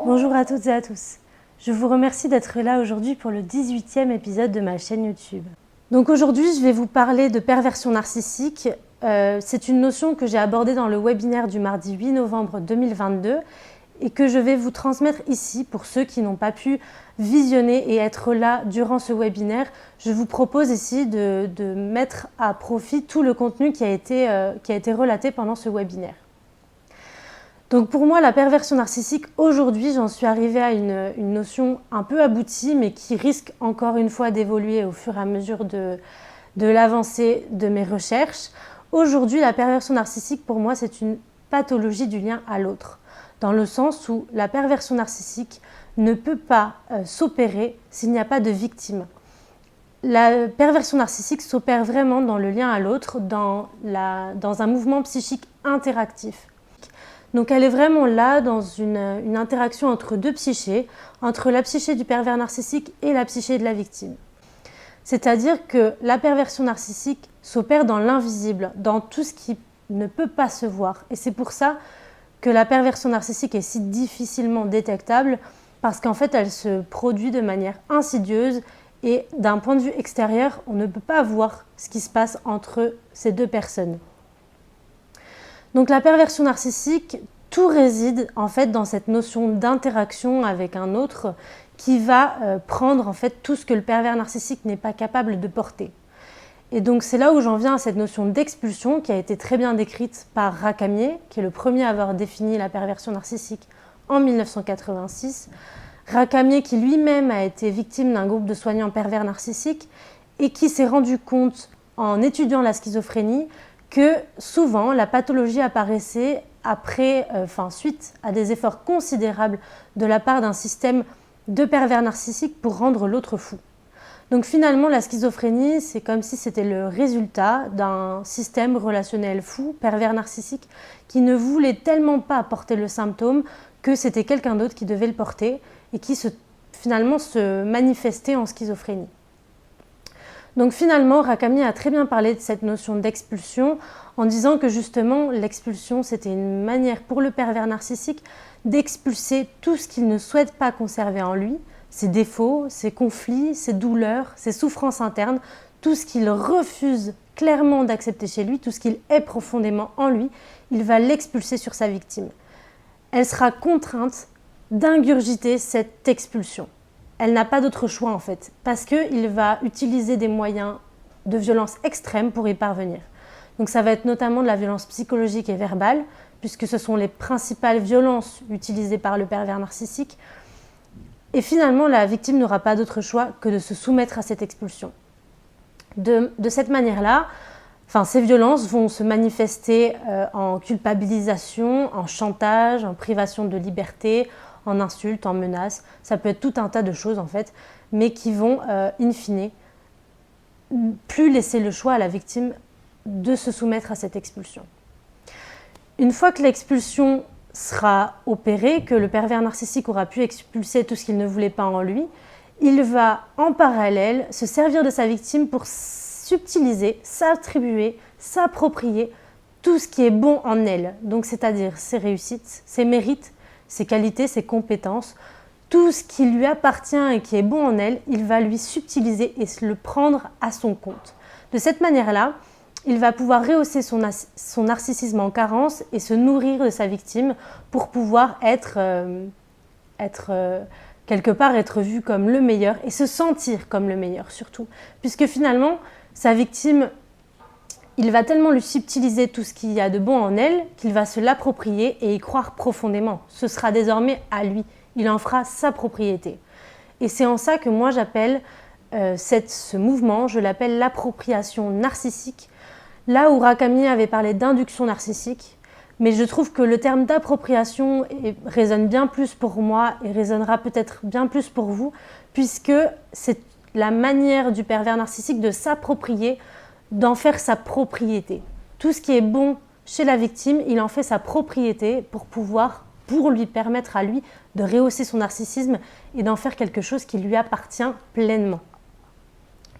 Bonjour à toutes et à tous. Je vous remercie d'être là aujourd'hui pour le 18e épisode de ma chaîne YouTube. Donc aujourd'hui, je vais vous parler de perversion narcissique. C'est une notion que j'ai abordée dans le webinaire du mardi 8 novembre 2022 et que je vais vous transmettre ici pour ceux qui n'ont pas pu visionner et être là durant ce webinaire. Je vous propose ici de mettre à profit tout le contenu qui a été relaté pendant ce webinaire. Donc pour moi, la perversion narcissique, aujourd'hui, j'en suis arrivée à une notion un peu aboutie, mais qui risque encore une fois d'évoluer au fur et à mesure de l'avancée de mes recherches. Aujourd'hui, la perversion narcissique, pour moi, c'est une pathologie du lien à l'autre, dans le sens où la perversion narcissique ne peut pas s'opérer s'il n'y a pas de victime. La perversion narcissique s'opère vraiment dans le lien à l'autre, dans un mouvement psychique interactif. Donc elle est vraiment là dans une interaction entre deux psychés, entre la psyché du pervers narcissique et la psyché de la victime. C'est-à-dire que la perversion narcissique s'opère dans l'invisible, dans tout ce qui ne peut pas se voir. Et c'est pour ça que la perversion narcissique est si difficilement détectable, parce qu'en fait elle se produit de manière insidieuse et d'un point de vue extérieur, on ne peut pas voir ce qui se passe entre ces deux personnes. Donc la perversion narcissique, tout réside en fait dans cette notion d'interaction avec un autre qui va prendre en fait tout ce que le pervers narcissique n'est pas capable de porter. Et donc c'est là où j'en viens à cette notion d'expulsion qui a été très bien décrite par Racamier, qui est le premier à avoir défini la perversion narcissique en 1986. Racamier qui lui-même a été victime d'un groupe de soignants pervers narcissiques et qui s'est rendu compte en étudiant la schizophrénie que souvent la pathologie apparaissait suite à des efforts considérables de la part d'un système de pervers narcissiques pour rendre l'autre fou. Donc finalement, la schizophrénie, c'est comme si c'était le résultat d'un système relationnel fou, pervers narcissique, qui ne voulait tellement pas porter le symptôme que c'était quelqu'un d'autre qui devait le porter et qui finalement se manifestait en schizophrénie. Donc finalement, Racamier a très bien parlé de cette notion d'expulsion en disant que justement l'expulsion c'était une manière pour le pervers narcissique d'expulser tout ce qu'il ne souhaite pas conserver en lui, ses défauts, ses conflits, ses douleurs, ses souffrances internes, tout ce qu'il refuse clairement d'accepter chez lui, tout ce qu'il est profondément en lui, il va l'expulser sur sa victime. Elle sera contrainte d'ingurgiter cette expulsion. Elle n'a pas d'autre choix en fait, parce qu'il va utiliser des moyens de violence extrême pour y parvenir. Donc ça va être notamment de la violence psychologique et verbale, puisque ce sont les principales violences utilisées par le pervers narcissique. Et finalement, la victime n'aura pas d'autre choix que de se soumettre à cette expulsion. De cette manière-là, ces violences vont se manifester en culpabilisation, en chantage, en privation de liberté, en insultes, en menaces. Ça peut être tout un tas de choses en fait, mais qui vont, in fine, plus laisser le choix à la victime de se soumettre à cette expulsion. Une fois que l'expulsion sera opérée, que le pervers narcissique aura pu expulser tout ce qu'il ne voulait pas en lui, il va en parallèle se servir de sa victime pour subtiliser, s'attribuer, s'approprier tout ce qui est bon en elle, donc c'est-à-dire ses réussites, ses mérites, ses qualités, ses compétences, tout ce qui lui appartient et qui est bon en elle, il va lui subtiliser et le prendre à son compte. De cette manière-là, il va pouvoir rehausser son narcissisme en carence et se nourrir de sa victime pour pouvoir quelque part être vu comme le meilleur et se sentir comme le meilleur surtout. Puisque finalement, sa victime, il va tellement lui subtiliser tout ce qu'il y a de bon en elle qu'il va se l'approprier et y croire profondément. Ce sera désormais à lui. Il en fera sa propriété. Et c'est en ça que moi j'appelle ce mouvement, je l'appelle l'appropriation narcissique. Là où Racamier avait parlé d'induction narcissique, mais je trouve que le terme d'appropriation résonne bien plus pour moi et résonnera peut-être bien plus pour vous, puisque c'est la manière du pervers narcissique de s'approprier, d'en faire sa propriété. Tout ce qui est bon chez la victime, il en fait sa propriété pour lui permettre à lui de rehausser son narcissisme et d'en faire quelque chose qui lui appartient pleinement.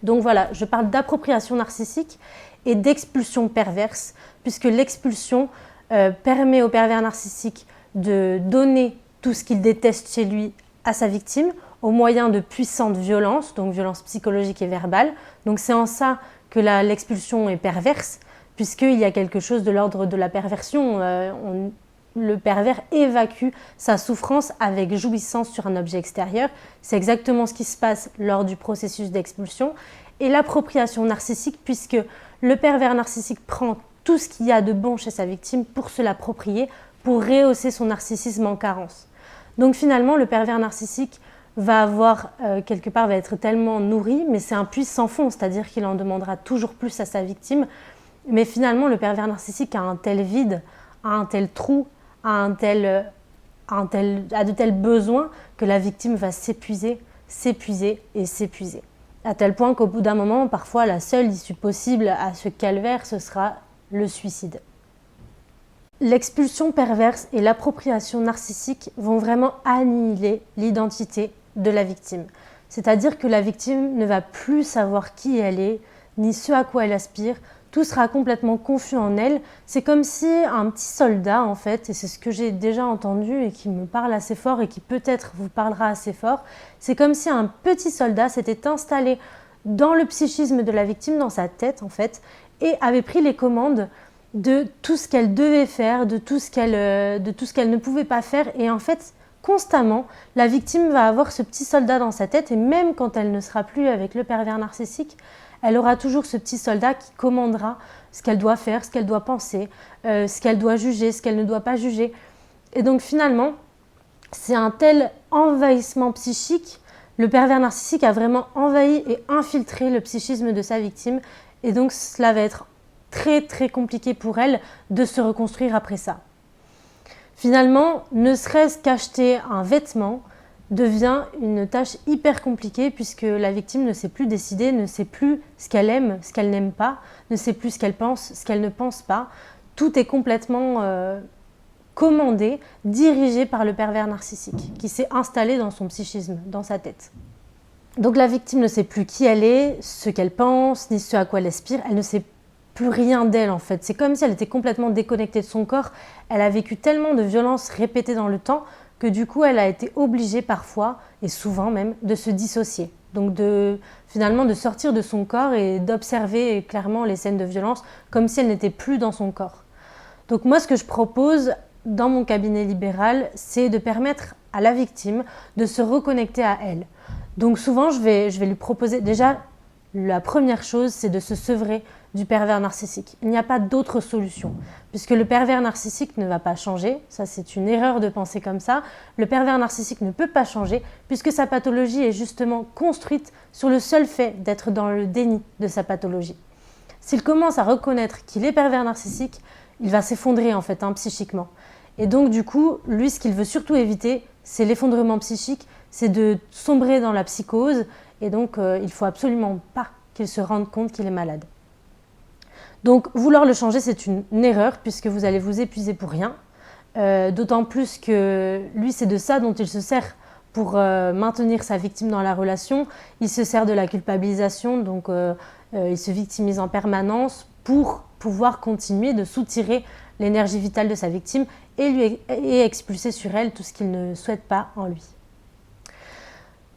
Donc voilà, je parle d'appropriation narcissique et d'expulsion perverse, puisque l'expulsion permet au pervers narcissique de donner tout ce qu'il déteste chez lui à sa victime au moyen de puissantes violences, donc violences psychologiques et verbales. Donc c'est en ça que l'expulsion est perverse, puisqu'il y a quelque chose de l'ordre de la perversion. Le pervers évacue sa souffrance avec jouissance sur un objet extérieur. C'est exactement ce qui se passe lors du processus d'expulsion. Et l'appropriation narcissique, puisque le pervers narcissique prend tout ce qu'il y a de bon chez sa victime pour se l'approprier, pour rehausser son narcissisme en carence. Donc finalement, le pervers narcissique va avoir, quelque part, va être tellement nourri, mais c'est un puits sans fond, c'est-à-dire qu'il en demandera toujours plus à sa victime. Mais finalement, le pervers narcissique a un tel vide, a un tel trou, a de tels besoins que la victime va s'épuiser et s'épuiser. À tel point qu'au bout d'un moment, parfois, la seule issue possible à ce calvaire, ce sera le suicide. L'expulsion perverse et l'appropriation narcissique vont vraiment annihiler l'identité de la victime. C'est-à-dire que la victime ne va plus savoir qui elle est, ni ce à quoi elle aspire. Tout sera complètement confus en elle. C'est comme si un petit soldat, en fait, et c'est ce que j'ai déjà entendu et qui me parle assez fort et qui peut-être vous parlera assez fort, c'est comme si un petit soldat s'était installé dans le psychisme de la victime, dans sa tête, en fait, et avait pris les commandes de tout ce qu'elle devait faire, de tout ce qu'elle ne pouvait pas faire. Et en fait, constamment, la victime va avoir ce petit soldat dans sa tête, et même quand elle ne sera plus avec le pervers narcissique, elle aura toujours ce petit soldat qui commandera ce qu'elle doit faire, ce qu'elle doit penser, ce qu'elle doit juger, ce qu'elle ne doit pas juger. Et donc finalement, c'est un tel envahissement psychique, le pervers narcissique a vraiment envahi et infiltré le psychisme de sa victime, et donc cela va être très très compliqué pour elle de se reconstruire après ça. Finalement, ne serait-ce qu'acheter un vêtement devient une tâche hyper compliquée, puisque la victime ne sait plus décider, ne sait plus ce qu'elle aime, ce qu'elle n'aime pas, ne sait plus ce qu'elle pense, ce qu'elle ne pense pas. Tout est complètement commandé, dirigé par le pervers narcissique qui s'est installé dans son psychisme, dans sa tête. Donc la victime ne sait plus qui elle est, ce qu'elle pense, ni ce à quoi elle aspire. Elle ne sait plus rien d'elle, en fait. C'est comme si elle était complètement déconnectée de son corps. Elle a vécu tellement de violences répétées dans le temps que du coup elle a été obligée parfois, et souvent même, de se dissocier. Donc finalement de sortir de son corps et d'observer clairement les scènes de violence comme si elle n'était plus dans son corps. Donc moi, ce que je propose dans mon cabinet libéral, c'est de permettre à la victime de se reconnecter à elle. Donc souvent, je vais lui proposer, déjà, la première chose, c'est de se sevrer du pervers narcissique. Il n'y a pas d'autre solution, puisque le pervers narcissique ne va pas changer. Ça, c'est une erreur de penser comme ça. Le pervers narcissique ne peut pas changer, puisque sa pathologie est justement construite sur le seul fait d'être dans le déni de sa pathologie. S'il commence à reconnaître qu'il est pervers narcissique, il va s'effondrer en fait, psychiquement. Et donc du coup, lui, ce qu'il veut surtout éviter, c'est l'effondrement psychique, c'est de sombrer dans la psychose, et donc il ne faut absolument pas qu'il se rende compte qu'il est malade. Donc vouloir le changer, c'est une erreur, puisque vous allez vous épuiser pour rien, d'autant plus que lui, c'est de ça dont il se sert pour maintenir sa victime dans la relation. Il se sert de la culpabilisation, donc il se victimise en permanence pour pouvoir continuer de soutirer l'énergie vitale de sa victime et expulser sur elle tout ce qu'il ne souhaite pas en lui.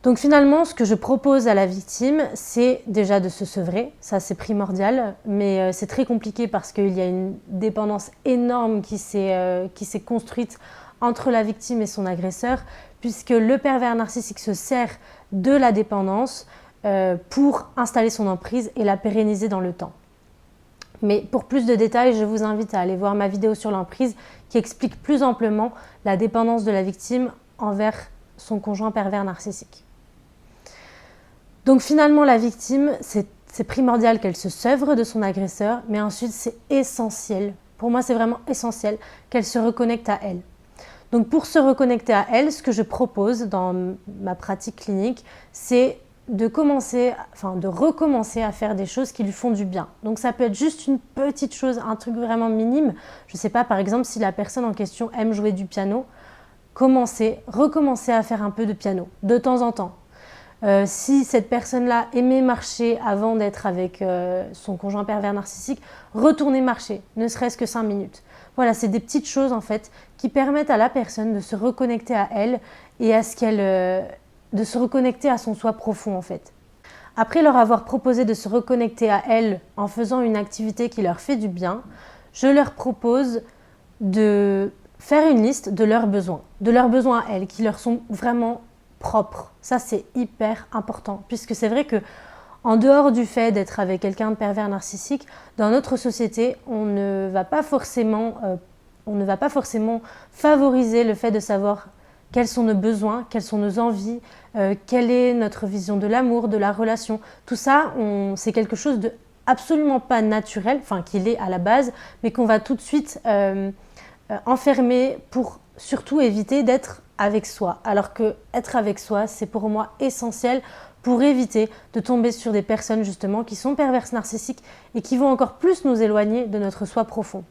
Donc finalement, ce que je propose à la victime, c'est déjà de se sevrer, ça c'est primordial, mais c'est très compliqué parce qu'il y a une dépendance énorme qui s'est construite entre la victime et son agresseur, puisque le pervers narcissique se sert de la dépendance pour installer son emprise et la pérenniser dans le temps. Mais pour plus de détails, je vous invite à aller voir ma vidéo sur l'emprise qui explique plus amplement la dépendance de la victime envers son conjoint pervers narcissique. Donc finalement, la victime, c'est primordial qu'elle se sevre de son agresseur, mais ensuite c'est essentiel, pour moi c'est vraiment essentiel, qu'elle se reconnecte à elle. Donc pour se reconnecter à elle, ce que je propose dans ma pratique clinique, c'est de recommencer à faire des choses qui lui font du bien. Donc ça peut être juste une petite chose, un truc vraiment minime. Je ne sais pas, par exemple, si la personne en question aime jouer du piano, recommencer à faire un peu de piano, de temps en temps. Si cette personne-là aimait marcher avant d'être avec son conjoint pervers narcissique, retourner marcher, ne serait-ce que 5 minutes. Voilà, c'est des petites choses en fait qui permettent à la personne de se reconnecter à elle et à de se reconnecter à son soi profond en fait. Après leur avoir proposé de se reconnecter à elle en faisant une activité qui leur fait du bien, je leur propose de faire une liste de leurs besoins à elles, qui leur sont vraiment propres. Ça, c'est hyper important, puisque c'est vrai que en dehors du fait d'être avec quelqu'un de pervers narcissique, dans notre société, on ne va pas forcément favoriser le fait de savoir quels sont nos besoins, quelles sont nos envies, quelle est notre vision de l'amour, de la relation. Tout ça, c'est quelque chose de absolument pas naturel, enfin qu'il est à la base, mais qu'on va tout de suite enfermer pour surtout éviter d'être avec soi. Alors que être avec soi, c'est pour moi essentiel pour éviter de tomber sur des personnes justement qui sont perverses narcissiques et qui vont encore plus nous éloigner de notre soi profond.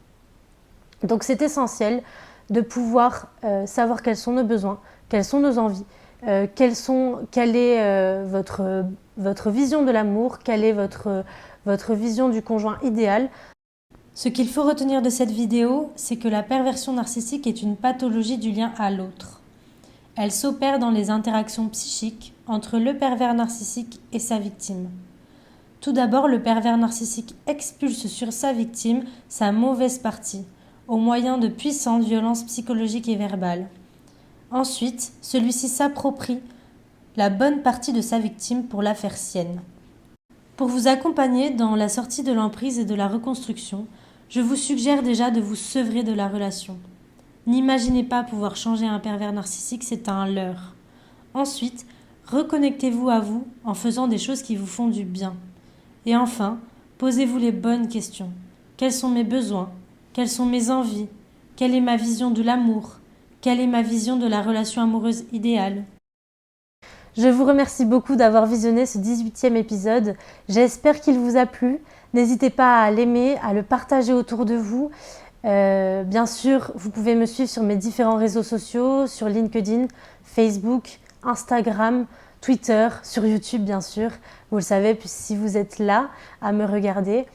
Donc c'est essentiel de pouvoir savoir quels sont nos besoins, quelles sont nos envies, quelle est votre vision de l'amour, quelle est votre vision du conjoint idéal. Ce qu'il faut retenir de cette vidéo, c'est que la perversion narcissique est une pathologie du lien à l'autre. Elle s'opère dans les interactions psychiques entre le pervers narcissique et sa victime. Tout d'abord, le pervers narcissique expulse sur sa victime sa mauvaise partie, au moyen de puissantes violences psychologiques et verbales. Ensuite, celui-ci s'approprie la bonne partie de sa victime pour la faire sienne. Pour vous accompagner dans la sortie de l'emprise et de la reconstruction, je vous suggère déjà de vous sevrer de la relation. N'imaginez pas pouvoir changer un pervers narcissique, c'est un leurre. Ensuite, reconnectez-vous à vous en faisant des choses qui vous font du bien. Et enfin, posez-vous les bonnes questions. Quels sont mes besoins? Quelles sont mes envies? Quelle est ma vision de l'amour? Quelle est ma vision de la relation amoureuse idéale? Je vous remercie beaucoup d'avoir visionné ce 18e épisode. J'espère qu'il vous a plu. N'hésitez pas à l'aimer, à le partager autour de vous. Bien sûr, vous pouvez me suivre sur mes différents réseaux sociaux, sur LinkedIn, Facebook, Instagram, Twitter, sur YouTube bien sûr. Vous le savez, si vous êtes là à me regarder.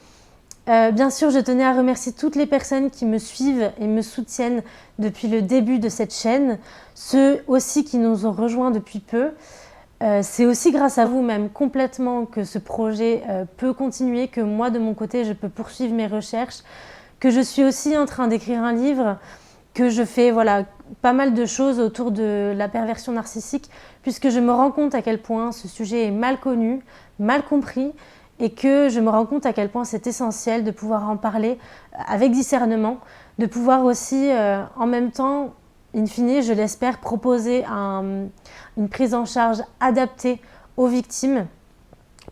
Bien sûr, je tenais à remercier toutes les personnes qui me suivent et me soutiennent depuis le début de cette chaîne, ceux aussi qui nous ont rejoints depuis peu. C'est aussi grâce à vous même complètement que ce projet peut continuer, que moi de mon côté je peux poursuivre mes recherches, que je suis aussi en train d'écrire un livre, que je fais pas mal de choses autour de la perversion narcissique, puisque je me rends compte à quel point ce sujet est mal connu, mal compris, et que je me rends compte à quel point c'est essentiel de pouvoir en parler avec discernement, de pouvoir aussi en même temps, in fine, je l'espère, proposer une prise en charge adaptée aux victimes,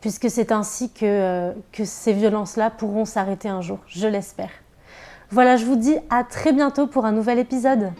puisque c'est ainsi que ces violences-là pourront s'arrêter un jour, je l'espère. Voilà, je vous dis à très bientôt pour un nouvel épisode.